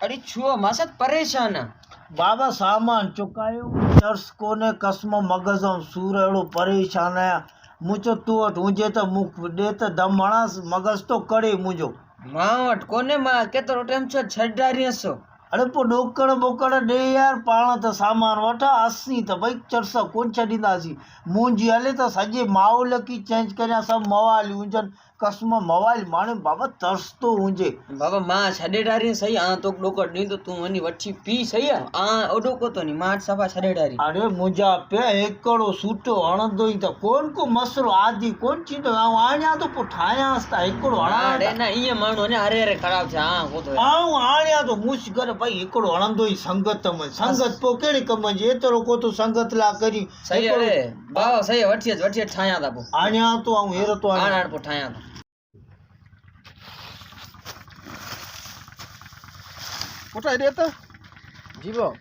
अरे छुओ मसत परेशान बाबा सामान चुकायो चर्च कोने कसम मगज़म सूर अहिड़ो परेशान आहियां मुंहिंजो तूं वटि हुजे त मूं ॾे त दम हणांस मगज़ तो करे मुंहिंजो मां वटि कोन्हे मां केतिरो टाइम छो छॾारीअस अरे पोइ ॾोकड़ बोकड़ ॾे यार पाण त सामान वठां असीं त भई चर्च कोन छॾींदासीं मुंहिंजी हले त सॼे माहौल की चेंज करियां सभु मवालियूं हुजनि कसम मवाइल माण्हू बाबा तरस थो हुजे बाबा मां छॾे डारी सही आ तो ॾोकड़ ॾींदो तूं वञी वठी पी सही आ ओॾो को तो नी मां वटि सफ़ा छॾे डारी अरे मुंहिंजा पिया हिकिड़ो सूटो हणंदो ई त कोन को मसलो आदि कोन थींदो ऐं आणियां त पोइ ठाहियांसि त हिकिड़ो अरे हणां न ईअं माण्हू ने अरे अरे ख़राब थिया को तो ऐं आणियां त मुश करे भई हिकिड़ो हणंदो ई संगत में संगत पोइ कहिड़े कम जी एतिरो को तूं संगत लाइ करी सही अरे बाबा सही वठी अच ठाहियां था पोइ आणियां तो ऐं हेर तो हाणे पोइ ठाहियां था पुटा हेॾे त जी भाउ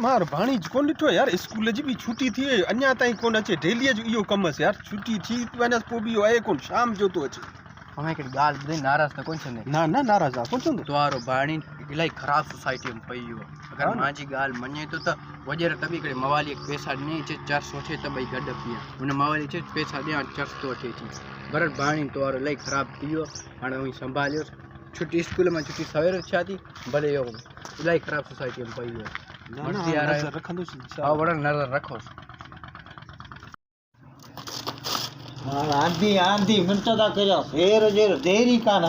मार भाणी कोन ॾिठो यार स्कूल जी बि छुटी थी वई अञा ताईं कोन अचे डेलीअ जो इहो कमु आहे यार छुटी थी वञसि पोइ बि इहो आहे कोन शाम जो थो अचे हमें हिकिड़ी ॻाल्हि ॿुधाई नाराज़ त कोन थींदे न न नाराज़ आहे कोन थींदो तुंहिंजो भाणी इलाही ख़राबु सोसाइटी में पई हुओ अगरि मुंहिंजी ॻाल्हि मञे थो त वॼर त बि हिकिड़े मवाली पैसा ॾिनई चए चर्च वठे त ॿई गॾु पीआ हुन मवाली चए पैसा ॾियां चर्च थो वठे अची पर भाणी तुंहिंजो इलाही ख़राबु थी वियो हाणे उहो संभालियोसि छुटी स्कूल में छुटी सवेर छा थी भले इहो इलाही ख़राबु सोसाइटी में पई हुओ रखंदुसि हा वॾनि नज़र रखोसि आंधी आंधी मिंट था करियो हेर जेर देरी कान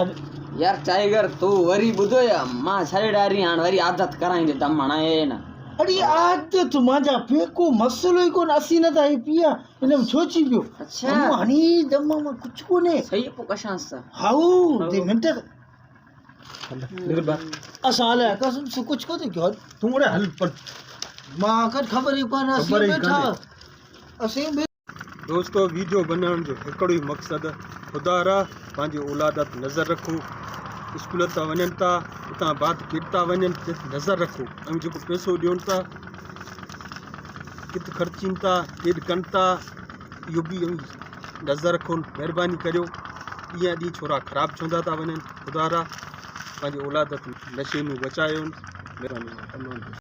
यार टाइगर तू वरी ॿुधो या मां छॾे डारी हाणे वरी आदत कराईंदे दम हणाए न अरे आदत मुंहिंजा पेको मसलो ई कोन असीं नथा हे पिया हिन में सोची पियो अच्छा हणी दम में कुझु कोन्हे सही पोइ कशांसि त हाउ दे मिंट असां हलिया कसम से कुझु कोन्हे कयो तूं रे हल पर मां खे ख़बर ई कोन असीं ख़बर ई वेठा कान्हे। असीं दोस्तों वीडियो बनाने जो हिकिड़ो ई मक़सदु ख़ुदा रा पंहिंजे औलाद ते नज़र रखो स्कूल था वञनि था उतां बाद किड था वञनि नज़र रखो ऐं जेको पैसो ॾियनि था किथे ख़र्चीनि था केॾ कनि था इहो बि नज़र रखो महिरबानी करियो ईअं ॾींहुं छोरा ख़राबु चवंदा था वञनि ख़ुदा रा पंहिंजे औलाद ते नशे में बचायो महिरबानी